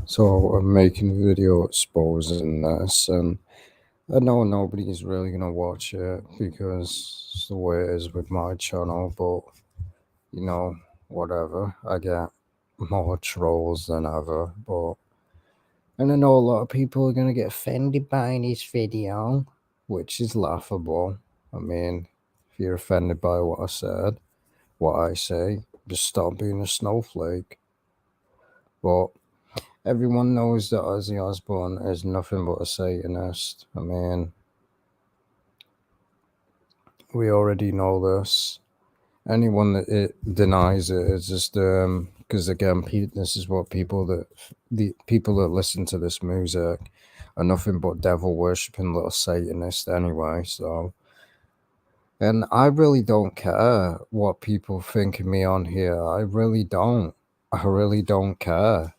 So I'm making a video exposing this, and I know nobody's really gonna watch it because it's the way it is with my channel, but you know, whatever. I get more trolls than ever, but and I know a lot of people are gonna get offended by this video, which is laughable. I mean, if you're offended by what I said, what I say, just stop being a snowflake. But everyone knows that Ozzy Osbourne is nothing but a Satanist. I mean, we already know this. Anyone that denies it is just because again, this is what the people that listen to this music are nothing but devil worshipping little Satanists anyway. So, and I really don't care what people think of me on here. I really don't. I really don't care.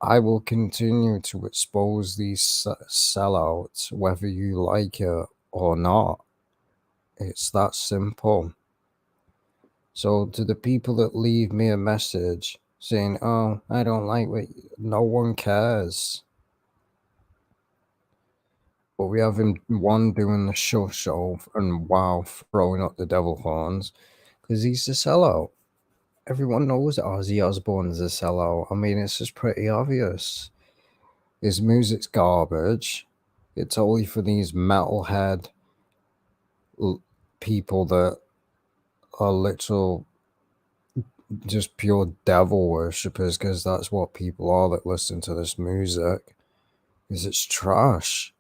I will continue to expose these sellouts, whether you like it or not. It's that simple. So to the people that leave me a message saying, "Oh, I don't like what," no one cares. But we have him one doing the show and wow, throwing up the devil horns because he's a sellout. Everyone knows Ozzy Osbourne is a sellout. I mean, it's just pretty obvious. His music's garbage. It's only for these metalhead people that are literal just pure devil worshippers, because that's what people are that listen to this music. Because it's trash.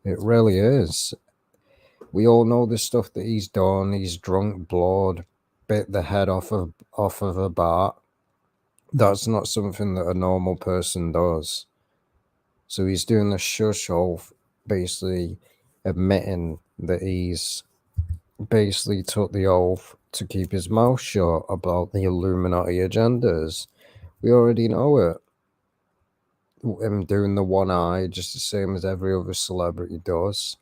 It really is. We all know the stuff that he's done. He's drunk blood, bit the head off of a bat. That's not something that a normal person does. So he's doing the shush off, basically admitting that he's basically took the oath to keep his mouth shut about the Illuminati agendas. We already know it. Him doing the one eye, just the same as every other celebrity does.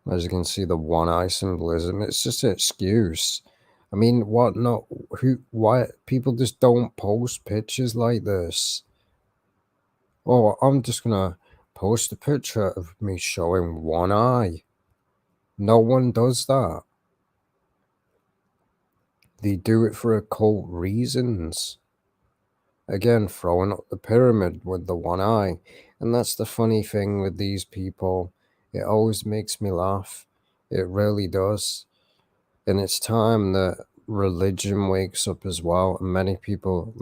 As you can see, the one eye symbolism, it's just an excuse. I mean, what not? Why people just don't post pictures like this? Oh, I'm just gonna post a picture of me showing one eye. No one does that. They do it for occult reasons. Again, throwing up the pyramid with the one eye. And that's the funny thing with these people. It always makes me laugh. It really does. And it's time that religion wakes up as well. And many people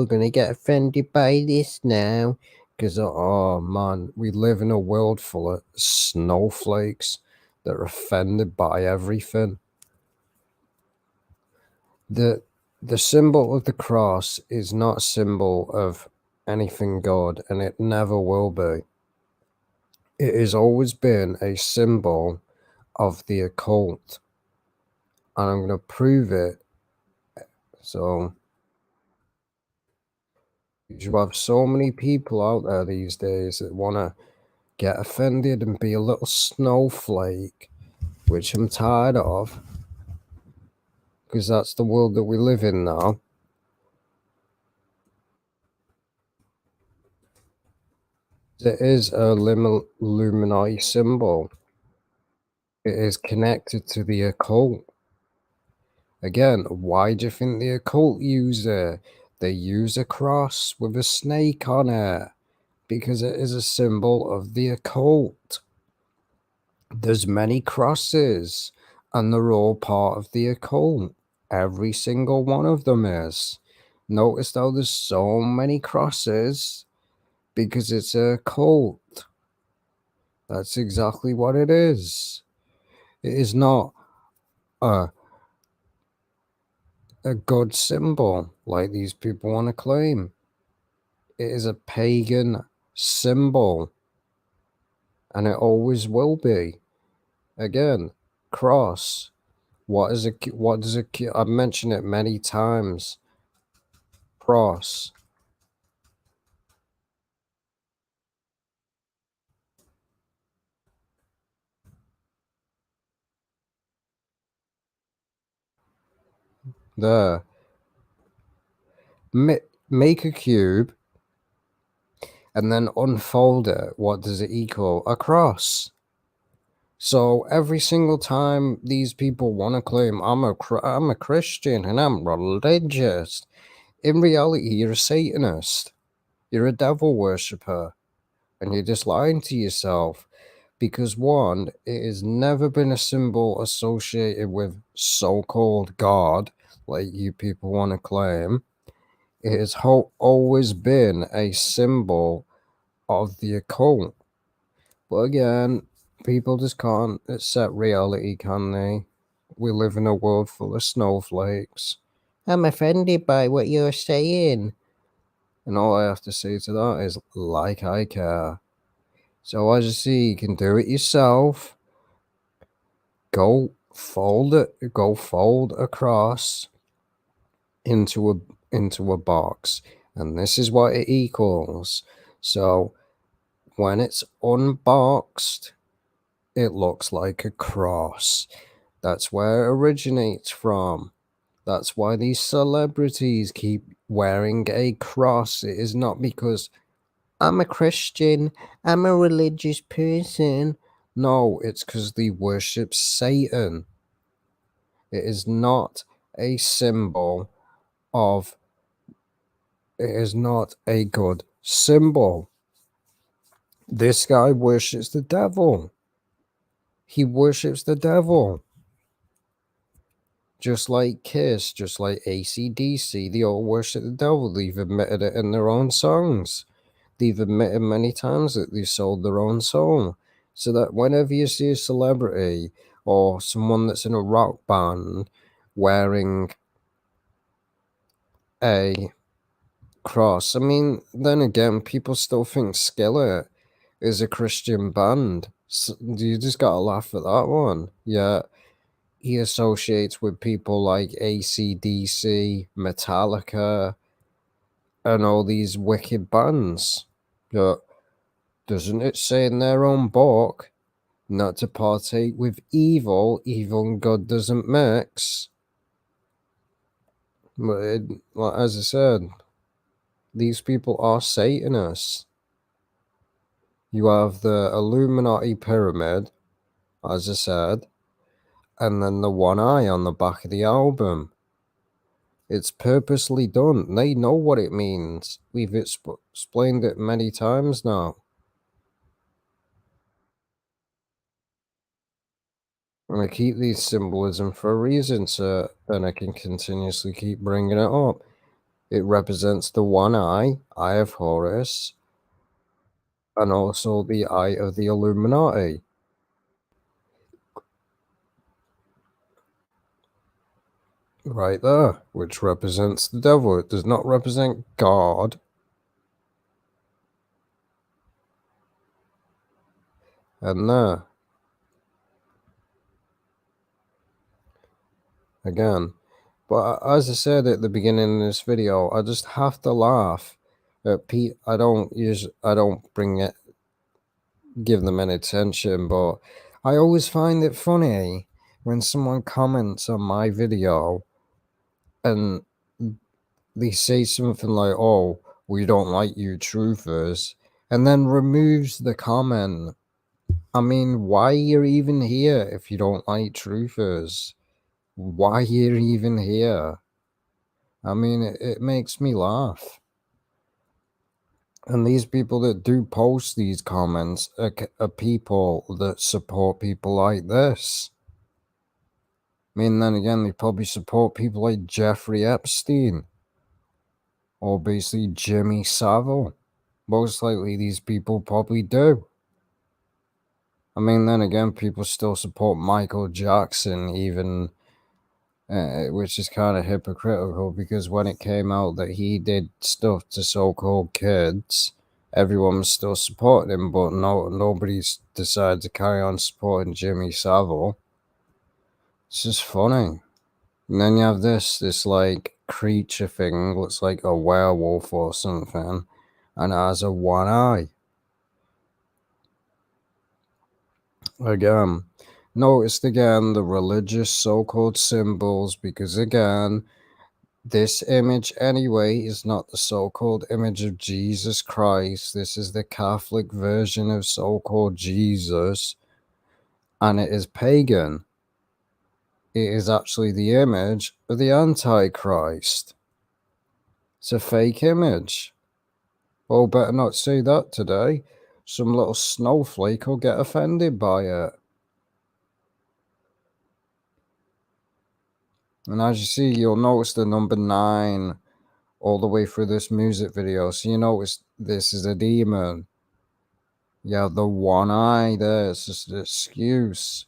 are going to get offended by this now. Because, oh man, we live in a world full of snowflakes that are offended by everything. The symbol of the cross is not a symbol of anything God, and it never will be. It has always been a symbol of the occult, and I'm going to prove it. So you have so many people out there these days that want to get offended and be a little snowflake, which I'm tired of, because that's the world that we live in now. It is a Illuminati symbol. It is connected to the occult. Again, why do you think the occult use it? They use a cross with a snake on it because it is a symbol of the occult. There's many crosses and they're all part of the occult. Every single one of them is. Notice how there's so many crosses because it's a cult. That's exactly what it is. It is not a god symbol like these people want to claim. It is a pagan symbol, and it always will be. Again, cross, What does I've mentioned it many times. Cross. There. Make a cube and then unfold it. What does it equal? A cross. So every single time these people want to claim I'm a Christian and I'm religious, in reality you're a Satanist. You're a devil worshipper, and you're just lying to yourself. Because one, it has never been a symbol associated with so-called God, like you people want to claim. It has always been a symbol of the occult. But again, people just can't accept reality, can they? We live in a world full of snowflakes. I'm offended by what you're saying. And all I have to say to that is, like I care. So as you see, you can do it yourself. Go fold across into a box, and this is what it equals. So when it's unboxed, it looks like a cross. That's where it originates from. That's why these celebrities keep wearing a cross. It is not because I'm a Christian, I'm a religious person. No, it's because they worship Satan. It is not a symbol of, it is not a good symbol. This guy worships the devil. He worships the devil. Just like Kiss, just like AC/DC, they all worship the devil. They've admitted it in their own songs. They've admitted many times that they sold their own soul. So that whenever you see a celebrity or someone that's in a rock band wearing a cross, I mean, then again, people still think Skillet is a Christian band. So you just gotta laugh at that one. Yeah, he associates with people like AC/DC, Metallica, and all these wicked bands. But doesn't it say in their own book not to partake with evil? Evil and God doesn't mix. But well, as I said, these people are Satanists. You have the Illuminati pyramid, as I said, and then the one eye on the back of the album. It's purposely done. They know what it means. We've explained it many times now. And I keep these symbolism for a reason, sir, and I can continuously keep bringing it up. It represents the one eye of Horus, and also the eye of the Illuminati. Right there, which represents the devil. It does not represent God. And there. Again. But as I said at the beginning of this video, I just have to laugh at Pete. I don't give them any attention, but I always find it funny when someone comments on my video and they say something like, "Oh, we don't like you truthers," and then removes the comment. I mean, why you're even here if you don't like truthers? Why you're even here? I mean, it makes me laugh. And these people that do post these comments are people that support people like this. I mean, then again, they probably support people like Jeffrey Epstein or basically Jimmy Savile. Most likely, these people probably do. I mean, then again, people still support Michael Jackson, even, which is kind of hypocritical because when it came out that he did stuff to so-called kids, everyone was still supporting him, but nobody's decided to carry on supporting Jimmy Savile. It's just funny. And then you have this like creature thing, looks like a werewolf or something, and it has a one eye. Again, noticed again the religious so-called symbols, because again, this image anyway is not the so-called image of Jesus Christ. This is the Catholic version of so-called Jesus, and it is pagan. It is actually the image of the Antichrist. It's a fake image. Oh, better not say that today. Some little snowflake will get offended by it. And as you see, you'll notice the number 9 all the way through this music video. So you notice this is a demon. You have the one eye there. It's just an excuse.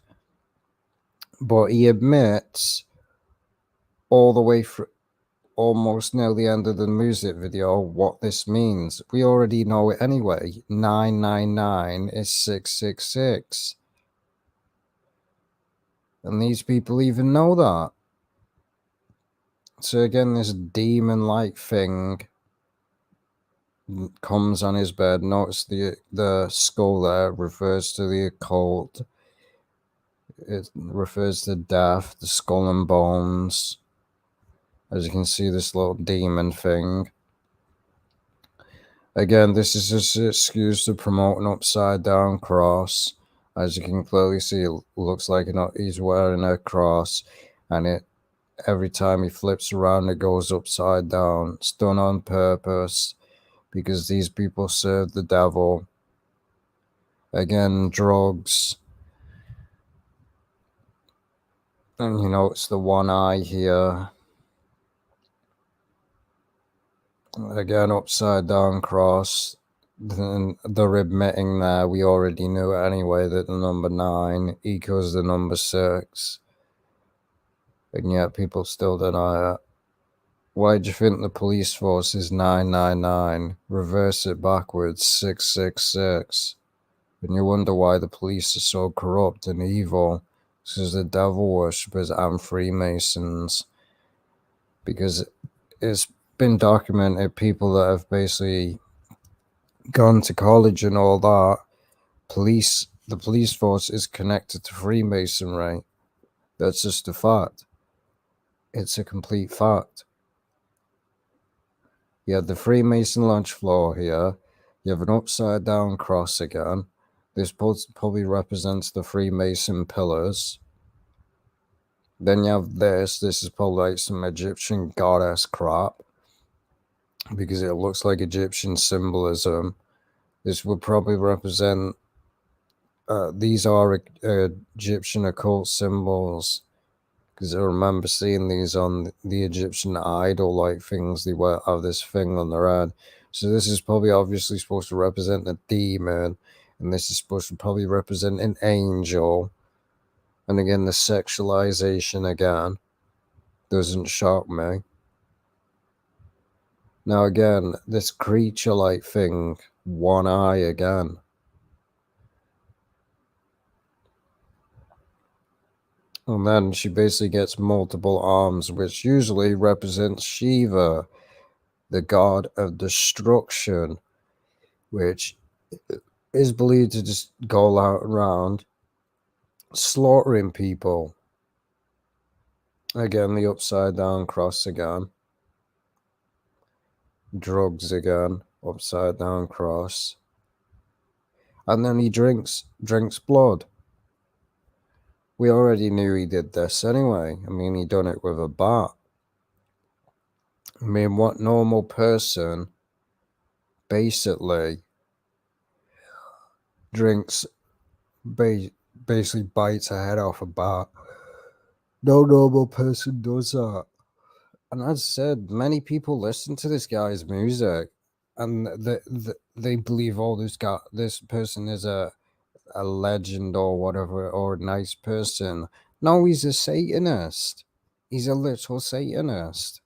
But he admits all the way through, almost near the end of the music video, what this means. We already know it anyway. 999 is 666. And these people even know that. So again, this demon-like thing comes on his bed. Notice the skull there refers to the occult. It refers to death, the skull and bones. As you can see, this little demon thing. Again, this is just an excuse to promote an upside down cross. As you can clearly see, it looks like he's wearing a cross, and every time he flips around, it goes upside down. It's done on purpose because these people serve the devil. Again, drugs. And it's the one eye here. Again, upside down cross. Then they're admitting there, we already knew anyway, that the number 9 equals the number 6. And yet people still deny it. Why do you think the police force is 999? Reverse it backwards, 666. And you wonder why the police are so corrupt and evil. Because they're devil worshippers and Freemasons. Because it's been documented, people that have basically gone to college and all that, the police force is connected to Freemasonry. That's just a fact. It's a complete fact. You have the Freemason lunch floor here. You have an upside down cross again. This probably represents the Freemason pillars. Then you have this. This is probably like some Egyptian goddess crap, because it looks like Egyptian symbolism. This would probably represent, these are Egyptian occult symbols, because I remember seeing these on the Egyptian idol like things. They have this thing on their head. So this is probably obviously supposed to represent a demon, and this is supposed to probably represent an angel. And again, the sexualization again doesn't shock me. Now again, this creature-like thing, one eye again. And then she basically gets multiple arms, which usually represents Shiva, the god of destruction, which is believed to just go out around slaughtering people. Again, the upside down cross again. Drugs again, upside down cross. And then he drinks blood. We already knew he did this anyway. I mean, he done it with a bat. I mean, what normal person basically drinks, basically bites a head off a bat? No normal person does that. And as I said, many people listen to this guy's music, and they believe, oh, this person is a legend or whatever, or a nice person. No, he's a Satanist. He's a literal Satanist.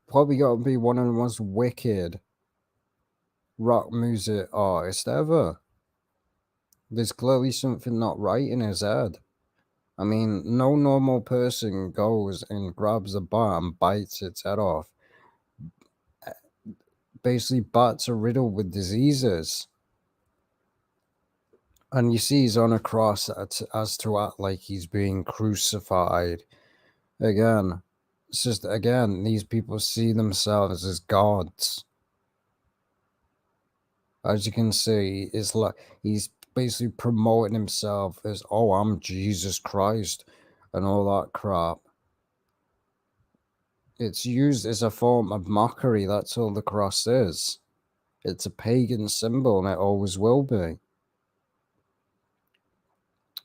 Probably got to be one of the most wicked rock music artists ever. There's clearly something not right in his head. I mean, no normal person goes and grabs a bat and bites its head off. Basically, bats are riddled with diseases. And you see he's on a cross as to act like he's being crucified. Again, it's just, again, these people see themselves as gods. As you can see, it's like he's basically promoting himself as, oh, I'm Jesus Christ and all that crap. It's used as a form of mockery. That's all the cross is. It's a pagan symbol, and it always will be.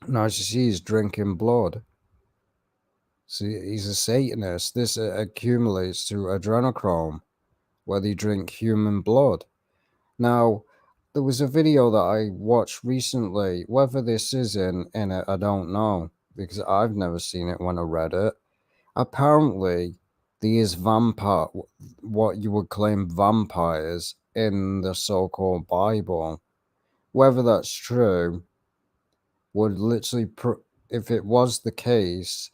Now, as you see, he's drinking blood. See, he's a Satanist. This accumulates to adrenochrome, where they drink human blood. Now, there was a video that I watched recently. Whether this is in it, I don't know, because I've never seen it when I read it. Apparently, there is what you would claim vampires in the so-called Bible. Whether that's true would literally, if it was the case,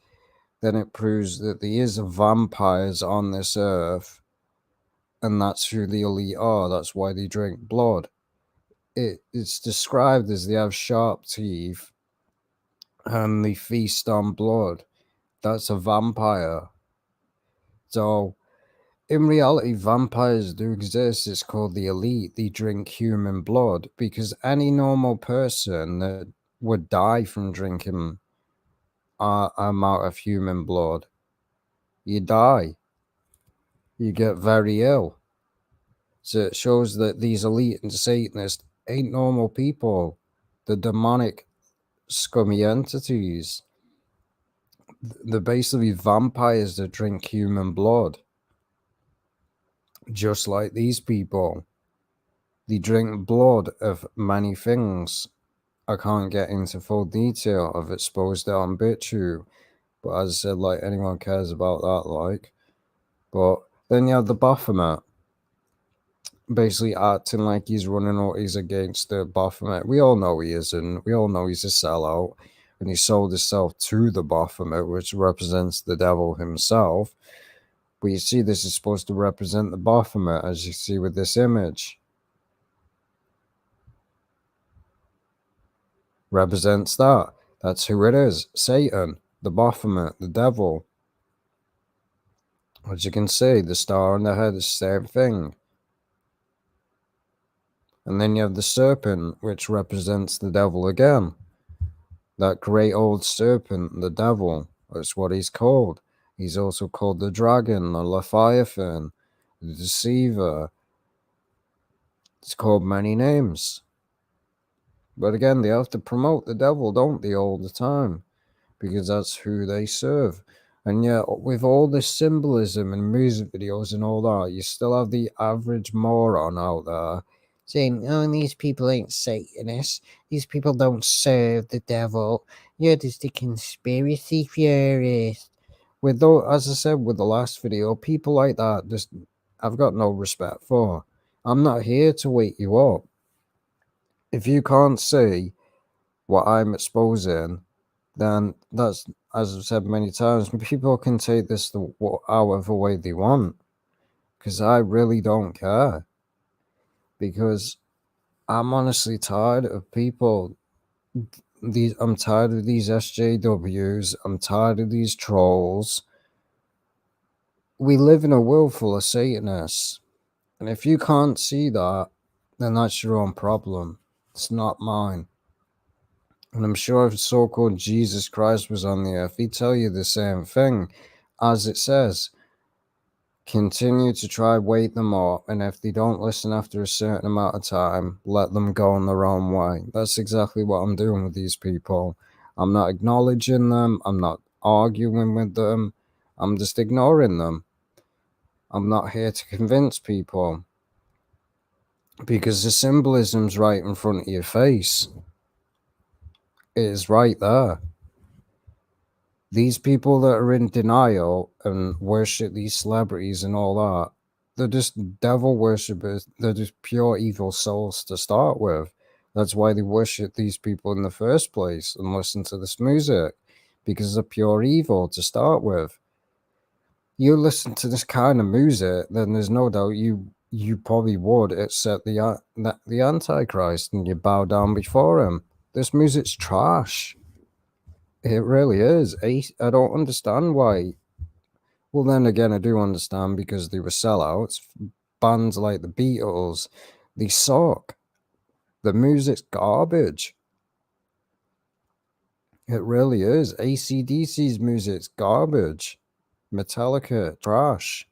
then it proves that there is vampires on this earth, and that's who the elite are. That's why they drink blood. It's described as they have sharp teeth and they feast on blood. That's a vampire. So, in reality, vampires do exist. It's called the elite. They drink human blood because any normal person that would die from drinking amount of human blood, you die. You get very ill. So it shows that these elite and Satanists ain't normal people. The demonic, scummy entities. They're basically vampires that drink human blood. Just like these people. They drink blood of many things. I can't get into full detail. I've exposed it on BitChute. But as I said, like, anyone cares about that, like. But then you have the Baphomet. Basically acting like he's running or he's against the Baphomet. We all know he isn't. We all know he's a sellout. And he sold himself to the Baphomet, which represents the devil himself. But you see, this is supposed to represent the Baphomet, as you see with this image. Represents that. That's who it is. Satan, the Baphomet, the devil. As you can see, the star on the head is the same thing. And then you have the serpent, which represents the devil again. That great old serpent, the devil, that's what he's called. He's also called the dragon, the Leviathan, the deceiver. It's called many names. But again, they have to promote the devil, don't they, all the time? Because that's who they serve. And yet, with all this symbolism and music videos and all that, you still have the average moron out there saying, oh, these people ain't Satanists. These people don't serve the devil. You're just a conspiracy theorist. With those, as I said with the last video, people like that, just I've got no respect for. I'm not here to wake you up. If you can't see what I'm exposing, then that's, as I've said many times, people can take this however way they want, because I really don't care, because I'm honestly tired of people, I'm tired of these SJWs, I'm tired of these trolls. We live in a world full of Satanists, and if you can't see that, then that's your own problem. It's not mine. And I'm sure if so-called Jesus Christ was on the earth, he'd tell you the same thing. As it says, continue to try wake them up, and if they don't listen after a certain amount of time, let them go on their own way. That's exactly what I'm doing with these people. I'm not acknowledging them. I'm not arguing with them. I'm just ignoring them. I'm not here to convince people, because the symbolism's right in front of your face. It is right there. These people that are in denial and worship these celebrities and all that, they're just devil worshippers. They're just pure evil souls to start with. That's why they worship these people in the first place and listen to this music, because they're pure evil to start with. You listen to this kind of music, then there's no doubt you probably would accept the Antichrist and you bow down before him. This music's trash. It really is. I don't understand why. Well, then again, I do understand because they were sellouts. Bands like the Beatles, they suck. The music's garbage. It really is. AC/DC's music's garbage. Metallica, trash.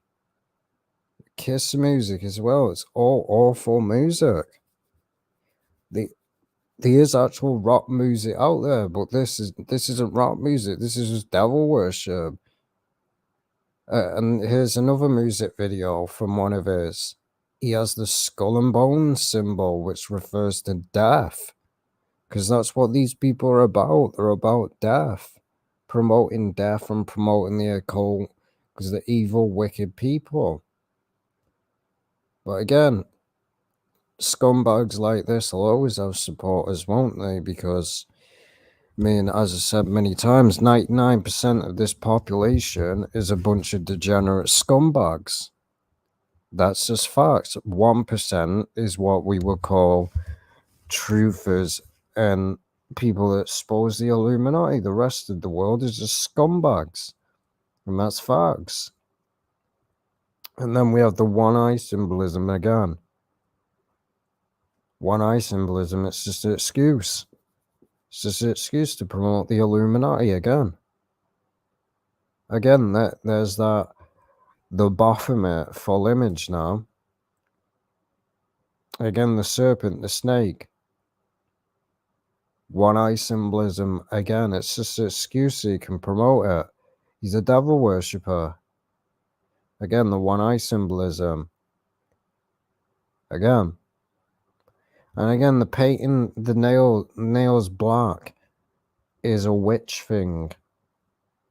Kiss music as well. It's all awful music. There is actual rock music out there, but this isn't rock music. This is just devil worship. And here's another music video from one of his. He has the skull and bones symbol, which refers to death. Because that's what these people are about. They're about death. Promoting death and promoting the occult. Because they're evil, wicked people. But again, scumbags like this will always have supporters, won't they? Because, I mean, as I said many times, 99% of this population is a bunch of degenerate scumbags. That's just facts. 1% is what we would call truthers and people that expose the Illuminati. The rest of the world is just scumbags. And that's facts. And then we have the one eye symbolism again. One eye symbolism, it's just an excuse. It's just an excuse to promote the Illuminati again. Again, there's that, the Baphomet full image now. Again, the serpent, the snake. One eye symbolism, again, it's just an excuse so you can promote it. He's a devil worshipper. Again, the one eye symbolism. Again. And again, the painting the nails black is a witch thing.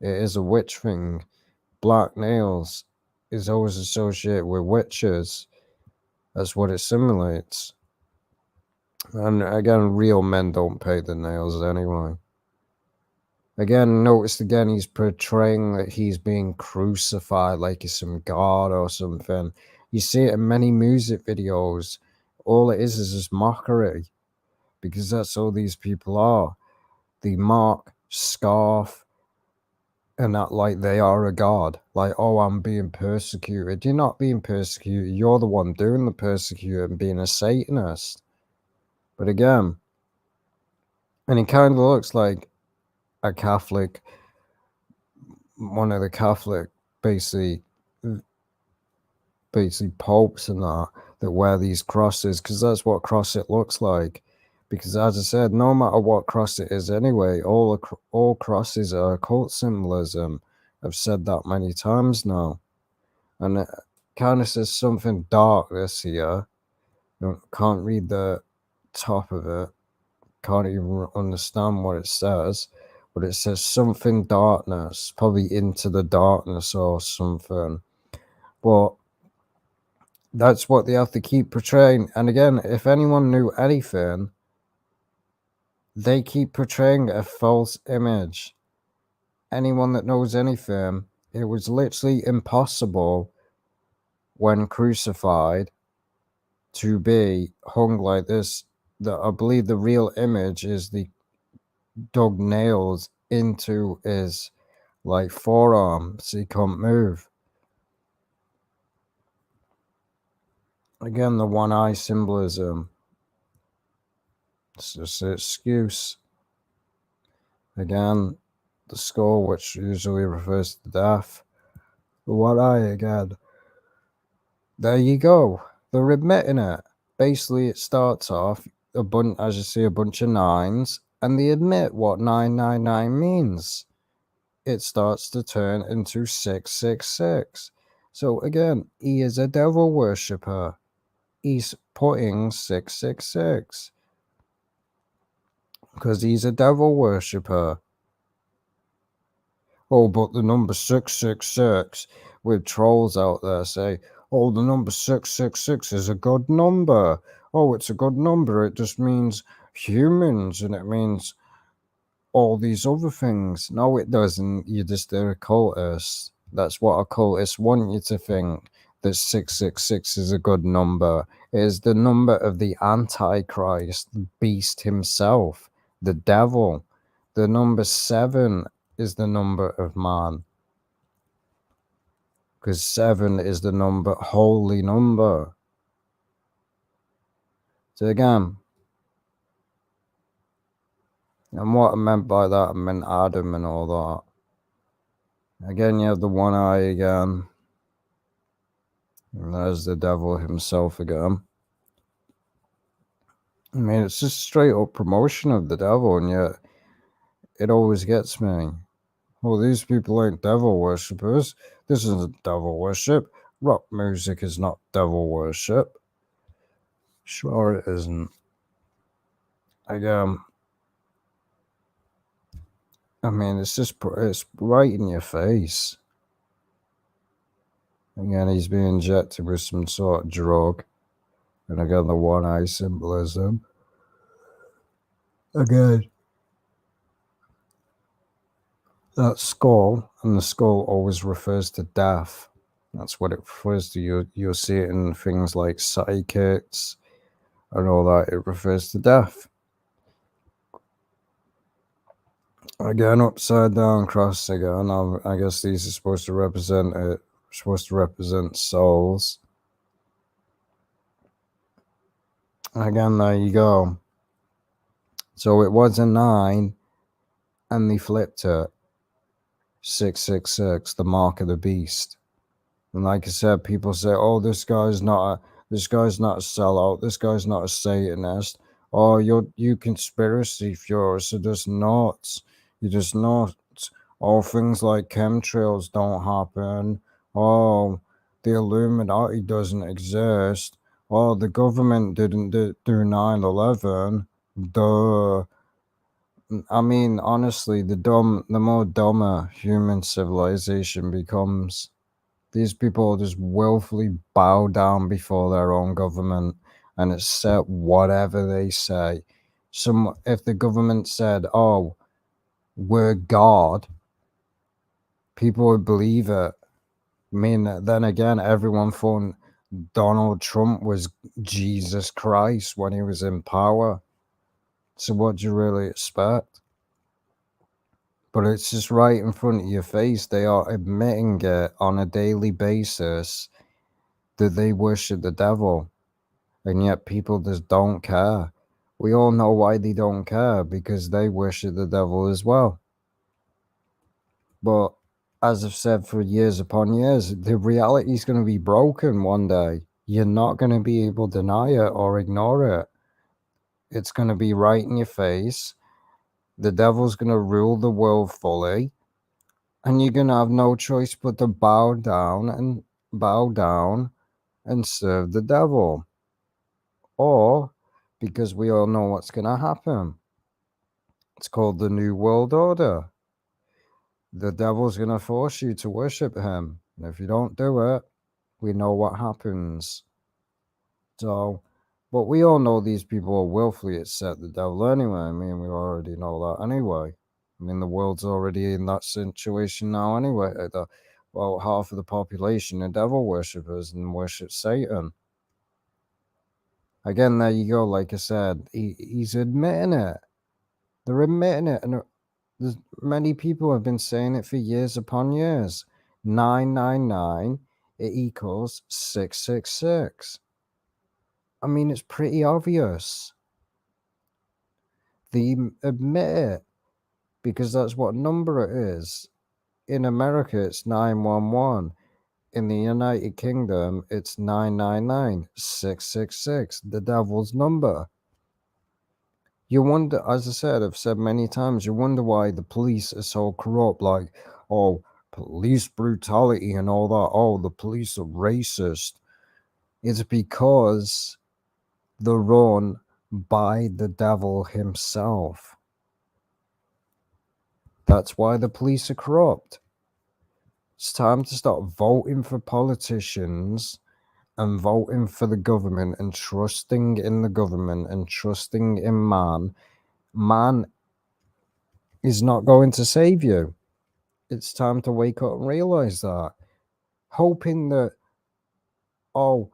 It is a witch thing. Black nails is always associated with witches. That's what it simulates. And again, real men don't paint the nails anyway. Again, notice again, he's portraying that he's being crucified like he's some god or something. You see it in many music videos. All it is just mockery. Because that's all these people are. They mock, scoff, and act like they are a god. Like, oh, I'm being persecuted. You're not being persecuted. You're the one doing the persecuting, being a Satanist. But again, and he kind of looks like a Catholic, one of the Catholic, basically popes and that wear these crosses, because that's what cross it looks like. Because as I said, no matter what cross it is anyway, all crosses are occult symbolism. I've said that many times now. And it kind of says something dark this here. Can't read the top of it. Can't even understand what it says. But it says something darkness. Probably into the darkness or something. But that's what they have to keep portraying. And again, if anyone knew anything, they keep portraying a false image. Anyone that knows anything, it was literally impossible when crucified to be hung like this. I believe the real image is the dug nails into his like forearm so he can't move. Again, the one eye symbolism. It's just an excuse. Again, the skull, which usually refers to death. The one eye again. There you go. They're admitting it. Basically, it starts off as you see, a bunch of nines, and they admit what 999 means. It starts to turn into 666. So again, he is a devil worshipper. He's putting 666 because he's a devil worshipper. Oh, but the number 666, with trolls out there say, oh, the number 666 is a good number. Oh, it's a good number. It just means humans, and it means all these other things. No, it doesn't. You're just a occultist. That's what occultists want you to think, that 666 is a good number. It is the number of the Antichrist, the beast himself, the devil. The number 7 is the number of man. Because 7 is the number, holy number. So again, and what I meant by that, I meant Adam and all that. Again, you have the one eye again. And there's the devil himself again. I mean, it's just straight up promotion of the devil, and yet it always gets me. Well, these people ain't devil worshippers. This isn't devil worship. Rock music is not devil worship. Sure it isn't. Again, I mean, it's right in your face. Again, he's being injected with some sort of drug. And again, the one eye symbolism. Again, that skull, and the skull always refers to death. That's what it refers to. You'll see it in things like psychics and all that. It refers to death. Again, upside down cross again. I guess these are supposed to represent it. Supposed to represent souls. Again, there you go. So it was a 9, and they flipped it. 666, the mark of the beast. And like I said, people say, "Oh, this guy's not a sellout. This guy's not a Satanist. Oh, you conspiracy theorists are just nuts. You're just nuts. Oh, things like chemtrails don't happen. Oh, the Illuminati doesn't exist. Oh, the government didn't do 9/11. Duh." I mean, honestly, the more dumber human civilization becomes, these people just willfully bow down before their own government and accept whatever they say. If the government said, "Oh, we're God," people would believe it. I mean, then again, everyone thought Donald Trump was Jesus Christ when he was in power. So what do you really expect? But it's just right in front of your face. They are admitting it on a daily basis that they worship the devil. And yet people just don't care. We all know why they don't care, because they worship the devil as well. But as I've said for years upon years, the reality is going to be broken one day. You're not going to be able to deny it or ignore it. It's going to be right in your face. The devil's going to rule the world fully. And you're going to have no choice but to bow down and serve the devil. Or, because we all know what's going to happen, it's called the New World Order. The devil's going to force you to worship him. And if you don't do it, we know what happens. So, but we all know these people will willfully accept the devil anyway. I mean, we already know that anyway. I mean, the world's already in that situation now anyway. Well, half of the population are devil worshippers and worship Satan. Again, there you go. Like I said, he's admitting it. They're admitting it. And there's many people have been saying it for years upon years. 999, it equals 666. I mean, it's pretty obvious. They admit it because that's what number it is. In America, it's 911. In the United Kingdom, it's 999, 666, the devil's number. You wonder, as I said, I've said many times, you wonder why the police are so corrupt. Like, oh, police brutality and all that. Oh, the police are racist. It's because they're run by the devil himself. That's why the police are corrupt. It's time to start voting for politicians and voting for the government and trusting in the government and trusting in man. Man is not going to save you. It's time to wake up and realize that. Hoping that, oh,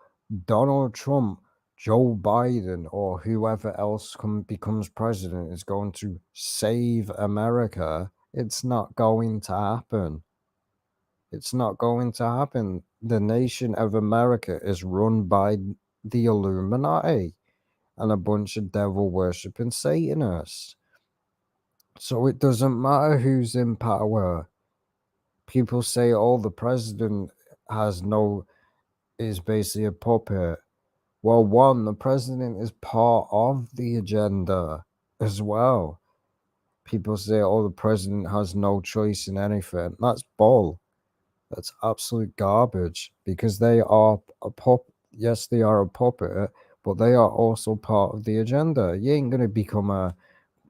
Donald Trump, Joe Biden, or whoever else becomes president is going to save America. It's not going to happen. It's not going to happen. The nation of America is run by the Illuminati and a bunch of devil worshipping Satanists. So it doesn't matter who's in power. People say, oh, the president is basically a puppet. Well, one, the president is part of the agenda as well. People say, oh, the president has no choice in anything. That's bull. That's absolute garbage because they are a puppet. Yes, they are a puppet, but they are also part of the agenda. You ain't going to become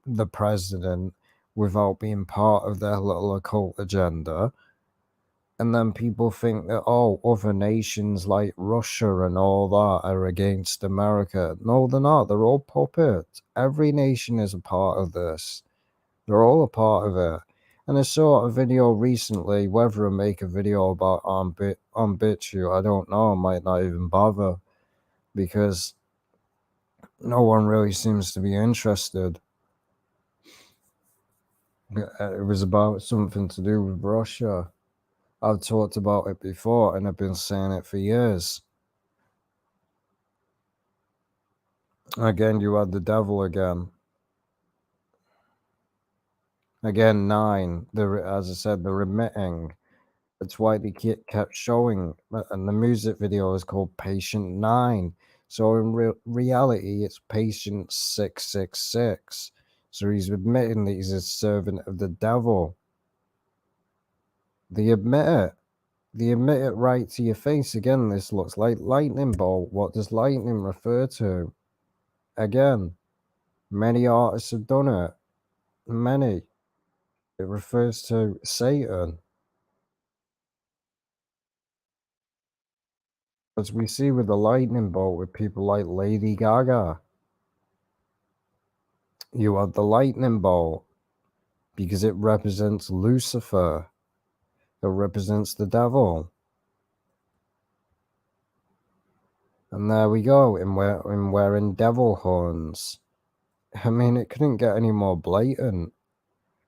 the president without being part of their little occult agenda. And then people think that, oh, other nations like Russia and all that are against America. No, they're not. They're all puppets. Every nation is a part of this. They're all a part of it. And I saw a video recently, whether I make a video about Bitchu, I don't know. I might not even bother because no one really seems to be interested. It was about something to do with Russia. I've talked about it before and I've been saying it for years. Again, you had the devil again. Again, 9. As I said, they're remitting. That's why they kept showing. And the music video is called Patient 9. So in reality, it's Patient 666. So he's admitting that he's a servant of the devil. They admit it. They admit it right to your face. Again, this looks like lightning bolt. What does lightning refer to? Again, many artists have done it. Many. It refers to Satan. As we see with the lightning bolt with people like Lady Gaga. You have the lightning bolt because it represents Lucifer. It represents the devil. And there we go, in wearing devil horns. I mean, it couldn't get any more blatant.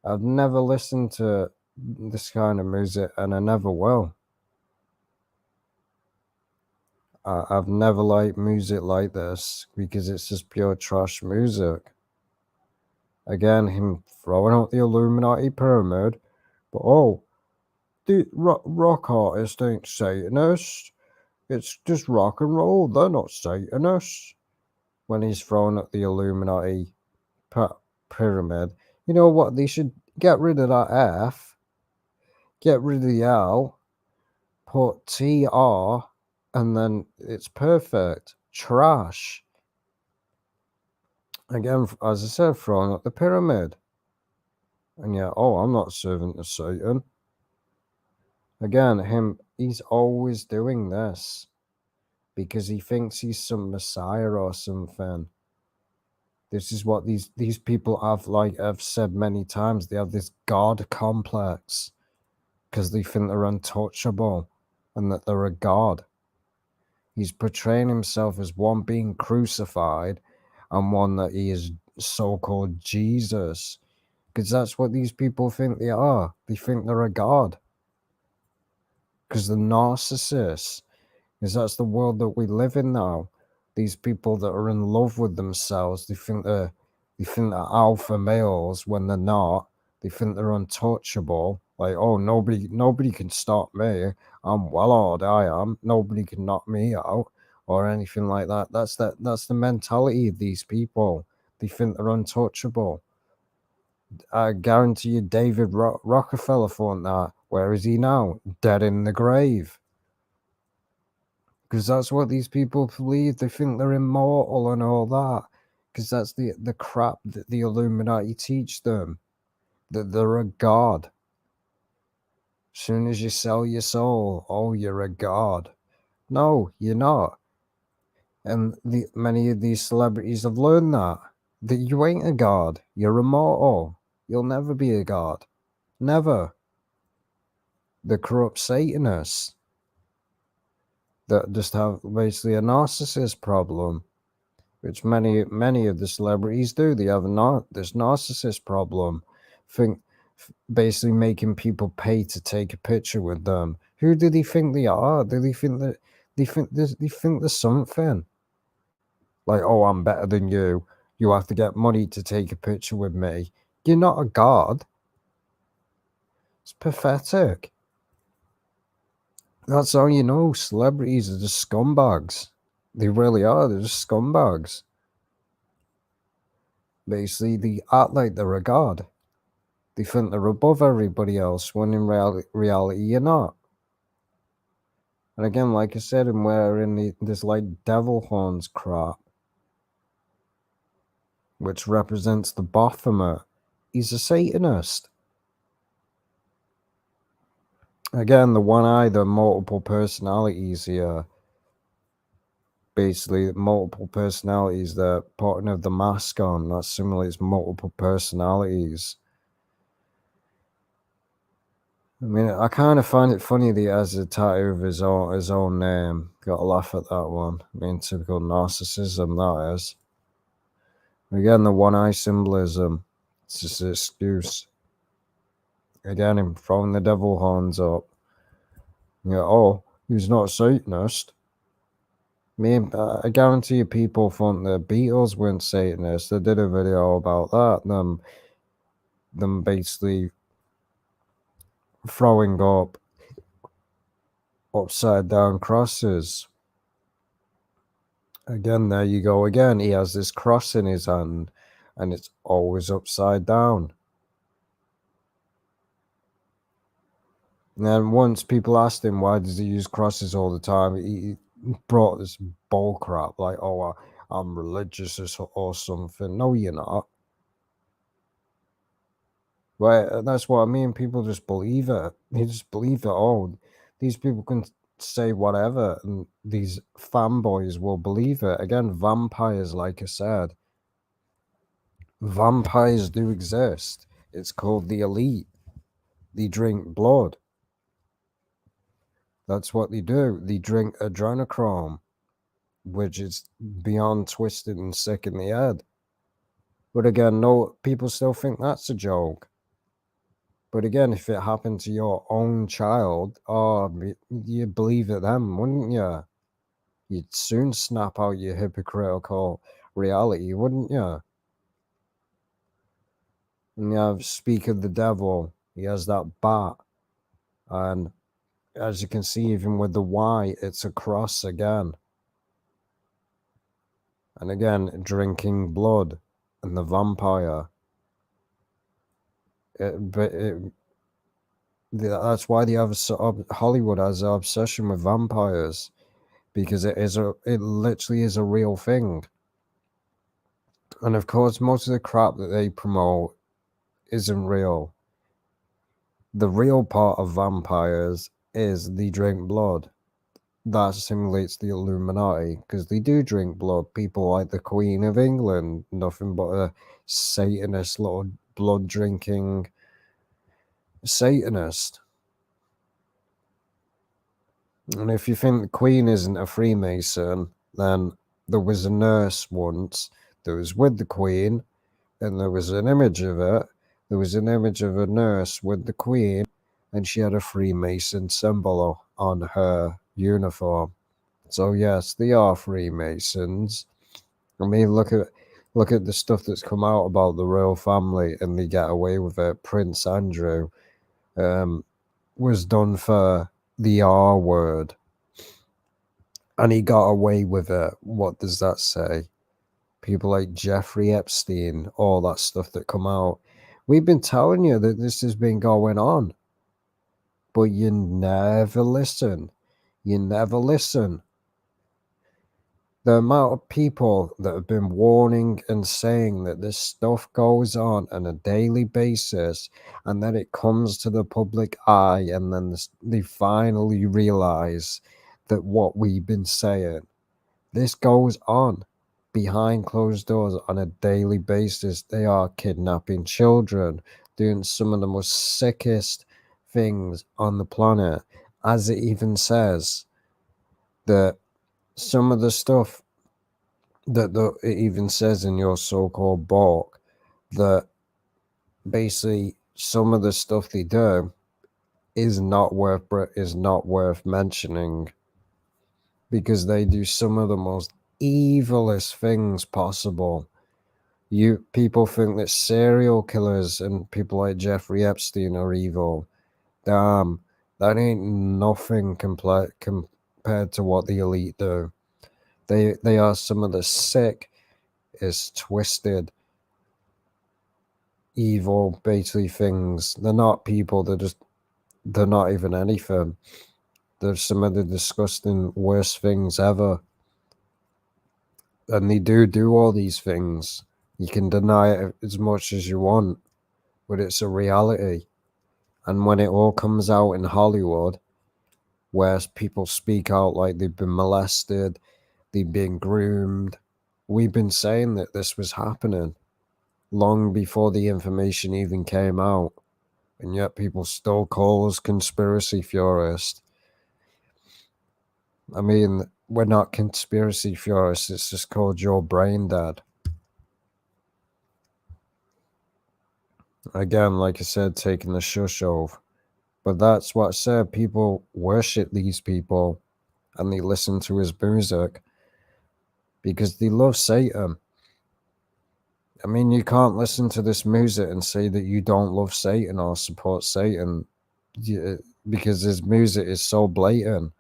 I've never listened to this kind of music, and I never will. I've never liked music like this because it's just pure trash music. Again, him throwing out the Illuminati pyramid, but oh, the rock artists ain't Satanists. It's just rock and roll. They're not Satanists. When he's throwing up the Illuminati pyramid, you know what? They should get rid of that F, get rid of the L, put TR, and then it's perfect. Trash. Again, as I said, throwing up the pyramid. And yeah, oh, I'm not servant of Satan. Again, he's always doing this because he thinks he's some messiah or something. This is what these people have, like I've said many times, they have this God complex because they think they're untouchable and that they're a god. He's portraying himself as one being crucified and one that he is so-called Jesus, because that's what these people think they are. They think they're a god because they're narcissists. Because that's the world that we live in now. These people that are in love with themselves, they think they're alpha males when they're not. They think they're untouchable. Like, oh, nobody can stop me. I'm well odd, I am. Nobody can knock me out or anything like that. That's the mentality of these people. They think they're untouchable. I guarantee you, David Rockefeller thought that. Where is he now? Dead in the grave. Because that's what these people believe. They think they're immortal and all that. Because that's the crap that the Illuminati teach them. That they're a god. As soon as you sell your soul, oh, you're a god. No, you're not. And many of these celebrities have learned that you ain't a god. You're immortal. You'll never be a god. Never. The corrupt Satanists that just have basically a narcissist problem, which many of the celebrities do. They have this narcissist problem, think basically making people pay to take a picture with them. Who do they think they are? Do they think that they think there's something like, oh, I'm better than you. You have to get money to take a picture with me. You're not a god. It's pathetic. That's all you know. Celebrities are just scumbags. They really are. They're just scumbags. Basically, they act like they're a god. They think they're above everybody else, when in reality you're not. And again, like I said, and we're in this like devil horns crap, which represents the Baphomet. He's a Satanist. Again, the one eye, the multiple personalities here. Basically, multiple personalities, the putting of the mask on, that simulates multiple personalities. I mean, I kind of find it funny that he has a tattoo of his own name. Got to laugh at that one. I mean, typical narcissism, that is. Again, the one eye symbolism. It's just an excuse. Again, him throwing the devil horns up. Yeah, oh, he's not a Satanist. I guarantee you people thought the Beatles weren't Satanists. They did a video about that. Them basically throwing up upside down crosses. Again, there you go again. He has this cross in his hand, and it's always upside down. And then once people asked him why does he use crosses all the time, he brought this bull crap like, oh, I'm religious or something. No, you're not. Right, that's what I mean. People just believe it. They just believe it. Oh, these people can say whatever, and these fanboys will believe it. Again, vampires, like I said, vampires do exist. It's called the elite. They drink blood. That's what they do. They drink adrenochrome, which is beyond twisted and sick in the head. But again, no, people still think that's a joke. But again, if it happened to your own child, you'd believe it then, wouldn't you? You'd soon snap out your hypocritical reality, wouldn't you? And you have speak of the devil. He has that bat. And as you can see, even with the Y, it's a cross again. And again, drinking blood and the vampire. That's why they have Hollywood has an obsession with vampires, because it literally is a real thing. And of course, most of the crap that they promote isn't real. The real part of vampires is they drink blood. That simulates the Illuminati, because they do drink blood. People like the Queen of England, nothing but a Satanist, little blood drinking Satanist. And if you think the Queen isn't a Freemason, then there was a nurse once that was with the Queen, and there was an image of it. There was an image of a nurse with the Queen, and she had a Freemason symbol on her uniform. So yes, they are Freemasons. I mean, look at the stuff that's come out about the royal family, and they get away with it. Prince Andrew was done for the R word, and he got away with it. What does that say? People like Jeffrey Epstein, all that stuff that come out. We've been telling you that this has been going on, but you never listen. You never listen. The amount of people that have been warning and saying that this stuff goes on a daily basis, and then it comes to the public eye, and then they finally realize that what we've been saying, this goes on. behind closed doors on a daily basis. They are kidnapping children, doing some of the most sickest things on the planet. As it even says that some of the stuff that it even says in your so-called book, that basically some of the stuff they do is not worth mentioning, because they do some of the most evilest things possible. People think that serial killers and people like Jeffrey Epstein are evil. Damn, that ain't nothing compared to what the elite do. They are some of the sick, is twisted, evil, basically things. They're not people. They're not even anything. They're some of the disgusting, worst things ever. And they do all these things. You can deny it as much as you want, but it's a reality. And when it all comes out in Hollywood, where people speak out like they've been molested, they've been groomed, we've been saying that this was happening long before the information even came out. And yet people still call us conspiracy theorists. I mean, we're not conspiracy theorists, it's just called your brain dead. Again, like I said, taking the shush off. But that's what I said. People worship these people and they listen to his music because they love Satan. I mean, you can't listen to this music and say that you don't love Satan or support Satan, because his music is so blatant.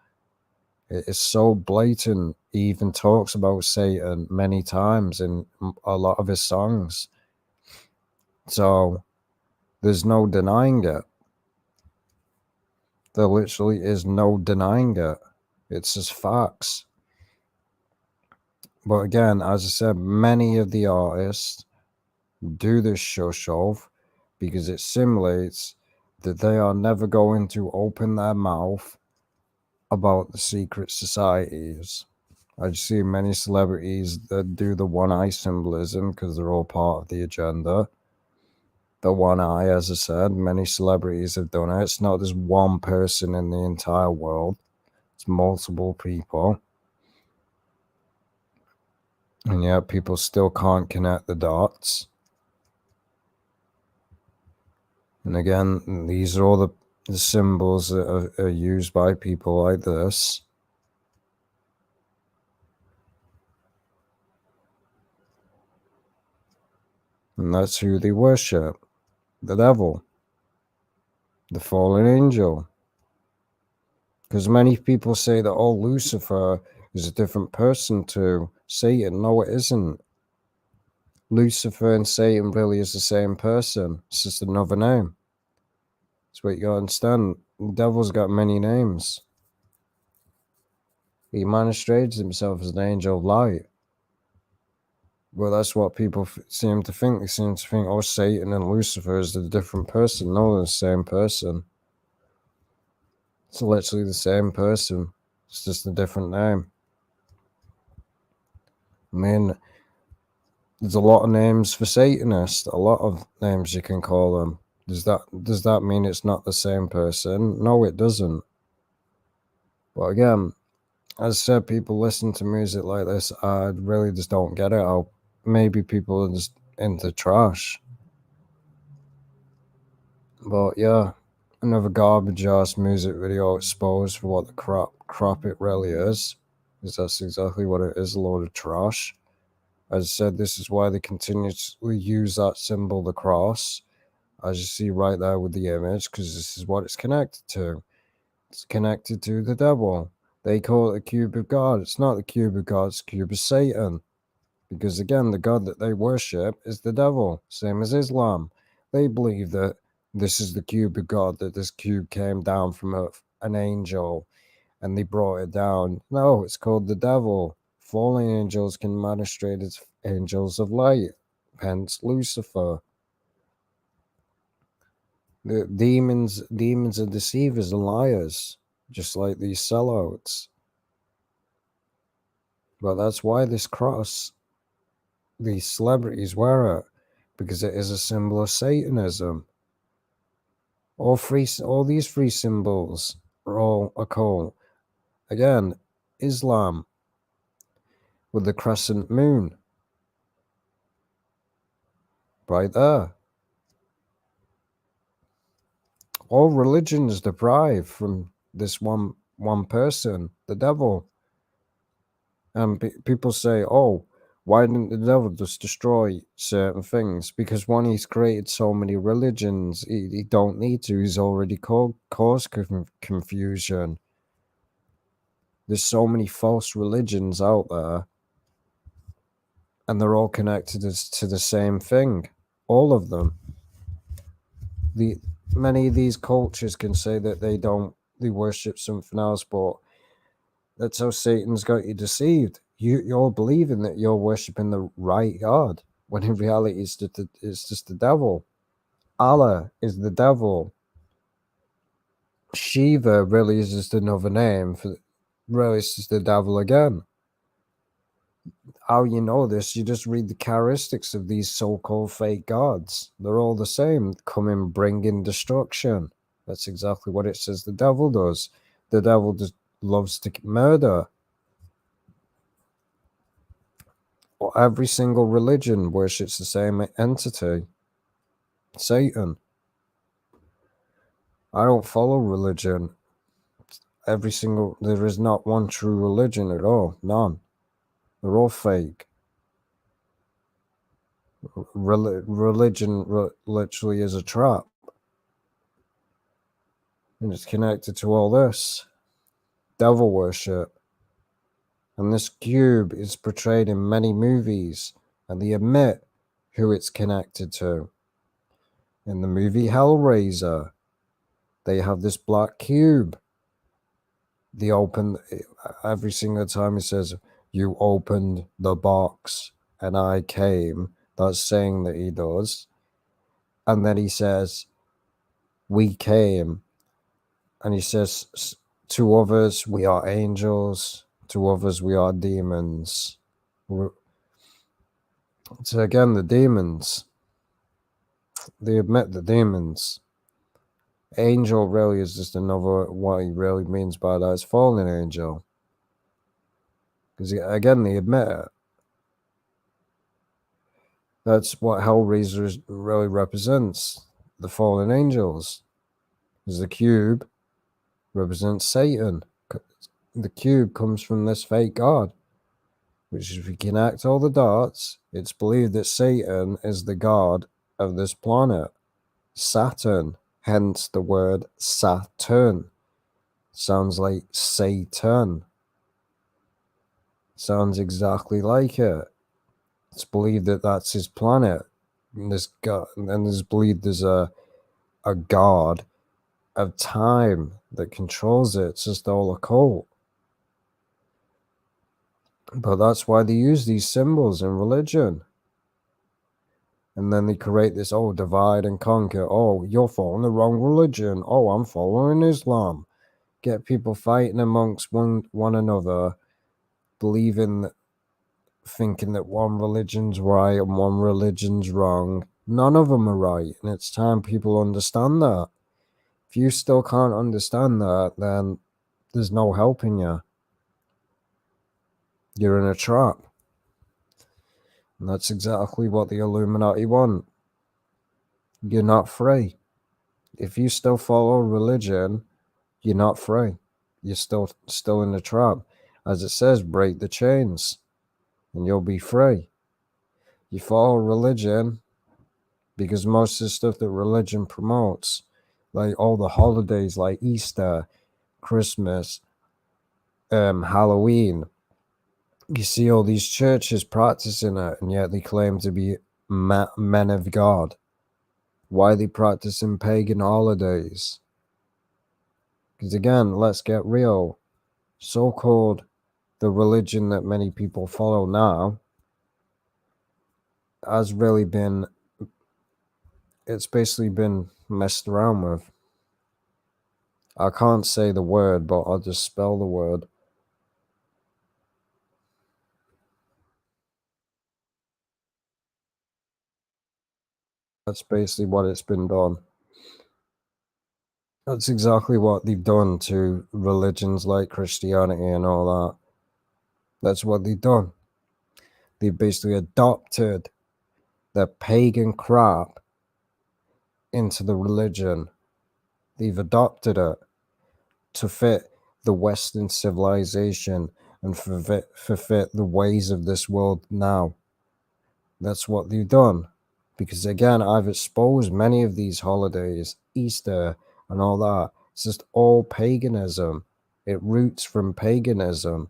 It is so blatant. He even talks about Satan many times in a lot of his songs. So there's no denying it. There literally is no denying it. It's just facts. But again, as I said, many of the artists do this shush off because it simulates that they are never going to open their mouth about the secret societies. I see many celebrities that do the one eye symbolism because they're all part of the agenda. The one eye, as I said, many celebrities have done it. It's not just one person in the entire world, it's multiple people. And yet people still can't connect the dots. And again, these are all the symbols that are used by people like this. And that's who they worship. The devil. The fallen angel. Because many people say that, oh, Lucifer is a different person to Satan. No, it isn't. Lucifer and Satan really is the same person. It's just another name. That's what you gotta understand. The devil's got many names. He manifests himself as an angel of light. Well, that's what people seem to think. They seem to think, oh, Satan and Lucifer is a different person. No, they're the same person. It's literally the same person. It's just a different name. I mean, there's a lot of names for Satanists. A lot of names you can call them. Does that mean it's not the same person? No, it doesn't. But again, as I said, people listen to music like this. I really just don't get it. Maybe people are just into trash. But yeah, another garbage ass music video exposed for what the crap it really is. Because that's exactly what it is, a load of trash. As I said, this is why they continuously use that symbol, the cross, as you see right there with the image, because this is what it's connected to. It's connected to the devil. They call it the cube of God. It's not the cube of God, it's the cube of Satan. Because again, the God that they worship is the devil, same as Islam. They believe that this is the cube of God, that this cube came down from an angel and they brought it down. No, it's called the devil. Fallen angels can manifest as angels of light, hence Lucifer. The demons are deceivers and liars, just like these sellouts. But that's why this cross. these celebrities wear it because it is a symbol of Satanism. All these three symbols are all occult. Again, Islam with the crescent moon right there. All religions derive from this one person, the devil. And people say, "Oh, why didn't the devil just destroy certain things?" Because one, he's created so many religions, he don't need to. He's already caused confusion. There's so many false religions out there, and they're all connected to the same thing. All of them. The Many of these cultures can say that they worship something else, but that's how Satan's got you deceived. You're believing that you're worshiping the right God, when in reality it's just the devil. Allah is the devil. Shiva really is just another name for, really it's just the devil again. How you know this? You just read the characteristics of these so-called fake gods. They're all the same. Come in bringing destruction. That's exactly what it says the devil does. The devil just loves to murder. Well, every single religion worships the same entity, Satan. I don't follow religion. There is not one true religion at all. None. They're all fake. Religion literally is a trap. And it's connected to all this devil worship. And this cube is portrayed in many movies, and they admit who it's connected to. In the movie Hellraiser, they have this black cube. They open every single time he says, "You opened the box and I came." That's saying that he does. And then he says, "We came." And he says, "To others, we are angels. To others, we are demons." So again, the demons, they admit the demons. Angel really is just another, what he really means by that is fallen angel. Because again, they admit it. That's what Hellraiser really represents, the fallen angels. Because the cube represents Satan. The cube comes from this fake god, which if we connect all the dots, it's believed that Satan is the god of this planet, Saturn, hence the word Saturn. Sounds like Satan. Sounds exactly like it. It's believed that that's his planet. And there's believed there's a god of time that controls it. It's just all occult. But that's why they use these symbols in religion. And then they create this, oh, divide and conquer. Oh, you're following the wrong religion. Oh, I'm following Islam. Get people fighting amongst one another, thinking that one religion's right and one religion's wrong. None of them are right. And it's time people understand that. If you still can't understand that, then there's no helping you. You're in a trap. And that's exactly what the Illuminati want. You're not free. If you still follow religion, you're not free. You're still in the trap. As it says, break the chains and you'll be free. You follow religion because most of the stuff that religion promotes, like all the holidays like Easter, Christmas, Halloween, you see all these churches practicing it, and yet they claim to be men of God. Why are they practicing pagan holidays? Because again, let's get real. So-called the religion that many people follow now has really been, it's basically been messed around with. I can't say the word, but I'll just spell the word. That's basically what it's been done. That's exactly what they've done to religions like Christianity and all that. That's what they've done. They basically adopted the pagan crap into the religion. They've adopted it to fit the Western civilization and fit the ways of this world now. That's what they've done. Because again, I've exposed many of these holidays, Easter and all that. It's just all paganism. It roots from paganism.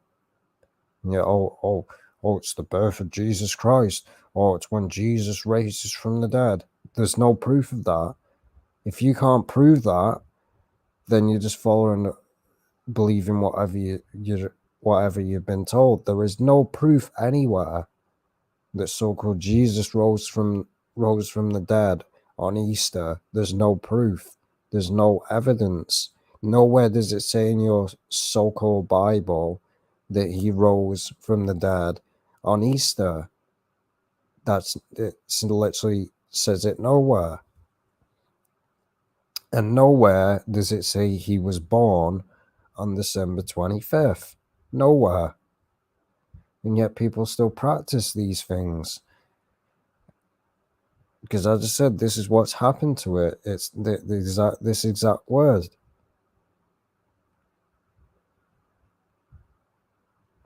Yeah, oh, it's the birth of Jesus Christ. Oh, it's when Jesus raises from the dead. There's no proof of that. If you can't prove that, then you're just following, believing whatever you've been told. There is no proof anywhere that so-called Jesus rose from the dead on Easter. There's no proof. There's no evidence. Nowhere does it say in your so-called Bible that he rose from the dead on Easter. It literally says it nowhere. And nowhere does it say he was born on December 25th. Nowhere. And yet people still practice these things. Because I just said this is what's happened to it. It's this exact word.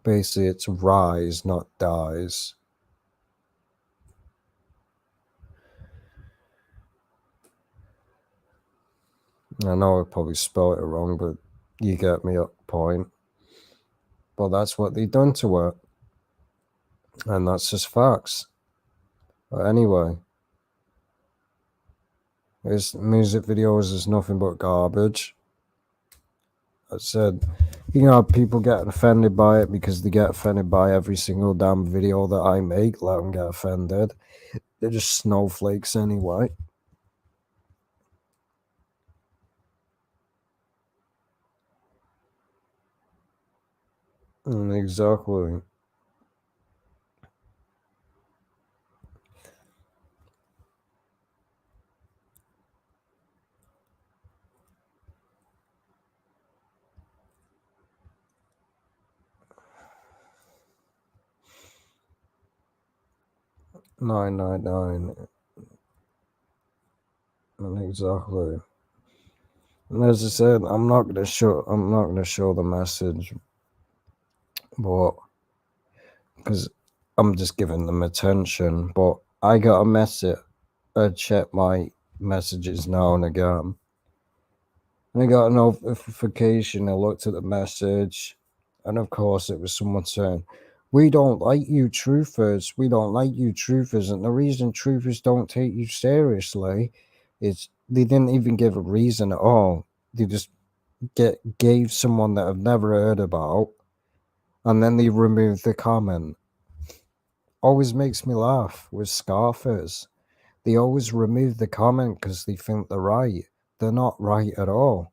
Basically, it's rise, not dies. I know I probably spelled it wrong, but you get me at the point. But that's what they've done to it. And that's just facts. But anyway, his music videos is nothing but garbage. I said, people get offended by it because they get offended by every single damn video that I make. Let them get offended. They're just snowflakes anyway. Exactly. $9.99. Exactly. And as I said, I'm not gonna show the message, but because I'm just giving them attention. But I got a message. I check my messages now and again, and I got a notification. I looked at the message, and of course, it was someone saying, "We don't like you, truthers. We don't like you, truthers." And the reason truthers don't take you seriously is they didn't even give a reason at all. They just gave someone that I've never heard about, and then they removed the comment. Always makes me laugh with scoffers. They always remove the comment because they think they're right. They're not right at all.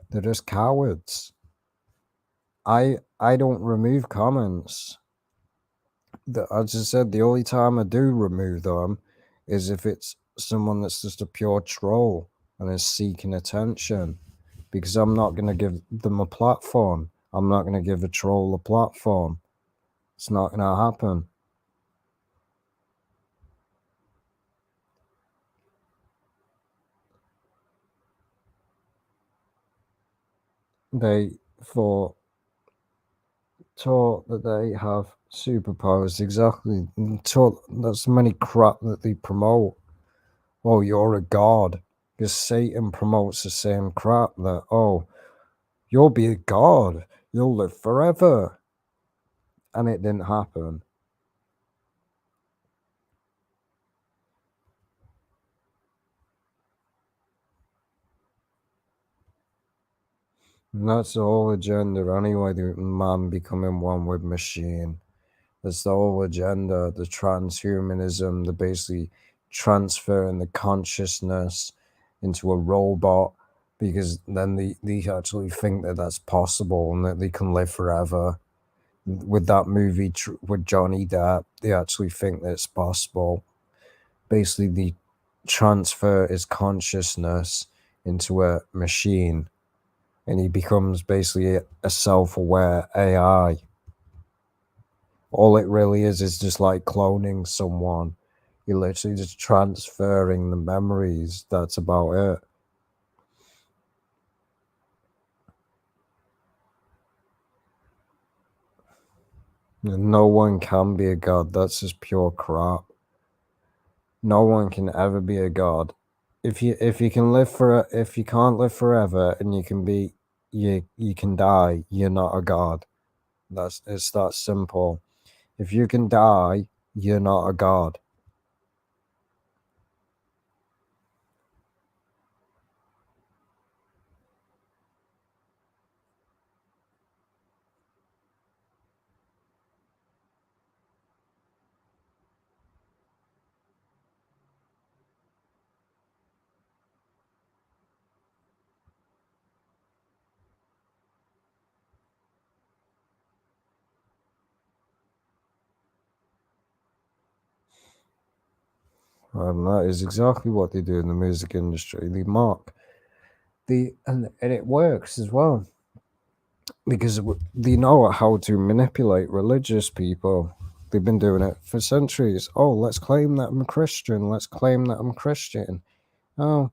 They're just cowards. I don't remove comments. As I said, the only time I do remove them is if it's someone that's just a pure troll and is seeking attention. Because I'm not going to give them a platform. I'm not going to give a troll a platform. It's not going to happen. They taught that they have superpowers. Exactly. Taught that's many crap that they promote. Oh, you're a god. Because Satan promotes the same crap that, oh, you'll be a god. You'll live forever. And it didn't happen. And that's the whole agenda anyway, the man becoming one with machine. That's the whole agenda, the transhumanism, the basically transferring the consciousness into a robot, because then they actually think that that's possible and that they can live forever. With that movie with Johnny Depp, they actually think that it's possible. Basically, transfer his consciousness into a machine, and he becomes basically a self-aware AI. All it really is just like cloning someone. You're literally just transferring the memories. That's about it. No one can be a god. That's just pure crap. No one can ever be a god. If you can live for if you can't live forever and you can die, you're not a god. It's that simple. If you can die, you're not a god. And that is exactly what they do in the music industry. They mock and it works as well, because they know how to manipulate religious people. They've been doing it for centuries. Oh, let's claim that I'm Christian. Let's claim that I'm Christian. Oh,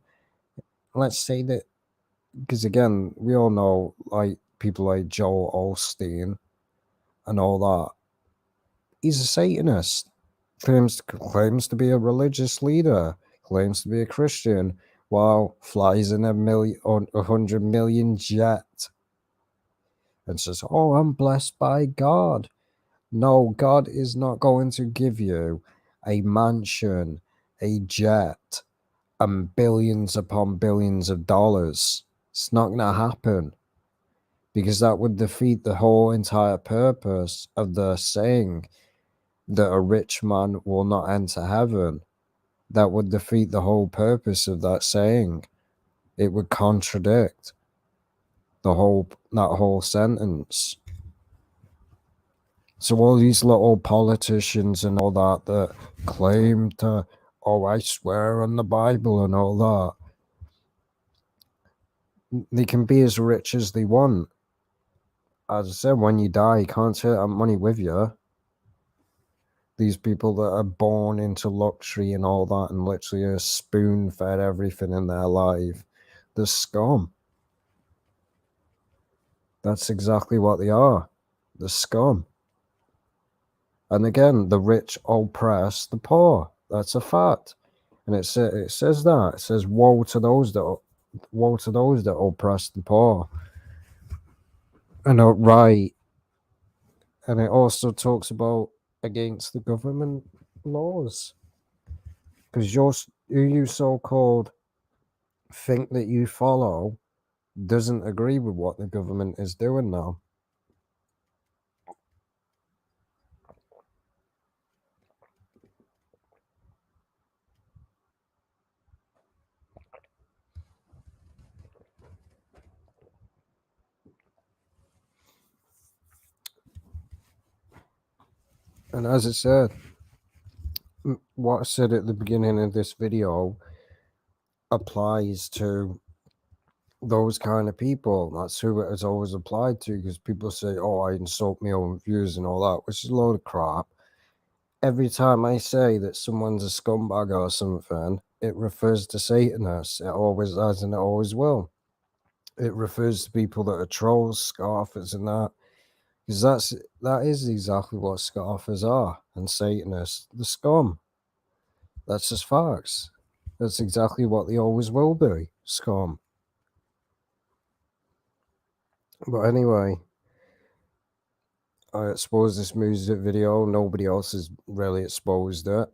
let's say that, because again, we all know like people like Joel Osteen and all that. He's a Satanist. Claims to be a religious leader. Claims to be a Christian. While flies in a 100 million jet and says, "Oh, I'm blessed by God." No, God is not going to give you a mansion, a jet, and billions upon billions of dollars. It's not going to happen, because that would defeat the whole entire purpose of the saying that a rich man will not enter heaven. That would defeat the whole purpose of that saying. It would contradict that whole sentence. So all these little politicians and all that claim to, oh, I swear on the Bible and all that, they can be as rich as they want. As I said, when you die, you can't take that money with you. These people that are born into luxury and all that and literally are spoon-fed everything in their life, the scum. That's exactly what they are. The scum. And again, the rich oppress the poor. That's a fact. And it says that. It says, woe to those that oppress the poor. And right. And it also talks about against the government laws. Because who you so-called think that you follow doesn't agree with what the government is doing now. And as I said, what I said at the beginning of this video applies to those kind of people. That's who it has always applied to, because people say, oh, I insult my own views and all that, which is a load of crap. Every time I say that someone's a scumbag or something, it refers to Satanists. It always has and it always will. It refers to people that are trolls, scoffers and that. Because that is exactly what scoffers are and Satanists. The scum. That's just facts. That's exactly what they always will be. Scum. But anyway, I exposed this music video. Nobody else has really exposed it.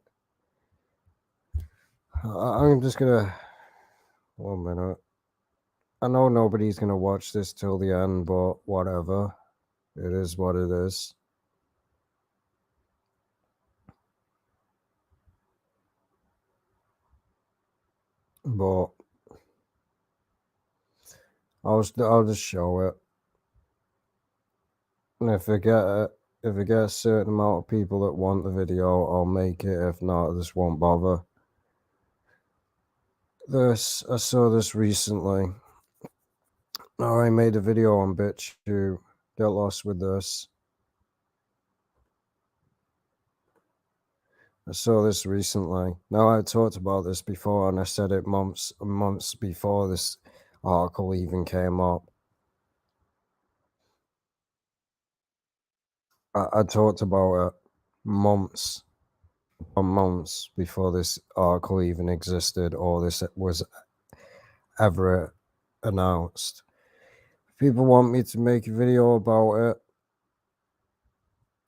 I'm just gonna... 1 minute. I know nobody's gonna watch this till the end, but whatever. It is what it is. But I'll just show it. And if I get a certain amount of people that want the video, I'll make it. If not, I just won't bother. I saw this recently. Oh, I made a video on BitChute. Get lost with this. I saw this recently. Now I talked about this before, and I said it months before this article even came up. I talked about it months months before this article even existed or this was ever announced. If people want me to make a video about it,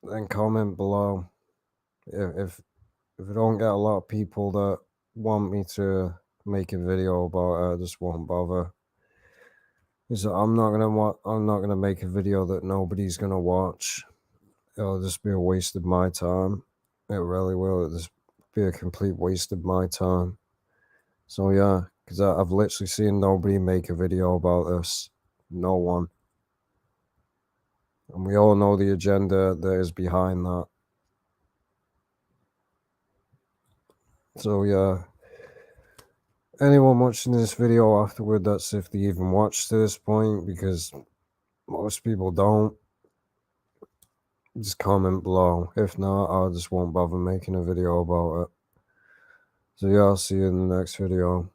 then comment below. If I don't get a lot of people that want me to make a video about it, I just won't bother. Because I'm not gonna make a video that nobody's gonna watch. It'll just be a waste of my time. It really will. It'll just be a complete waste of my time. So yeah, because I've literally seen nobody make a video about this. No one. And we all know the agenda that is behind that. So yeah. Anyone watching this video afterward, that's if they even watch to this point, because most people don't. Just comment below. If not, I just won't bother making a video about it. So yeah, I'll see you in the next video.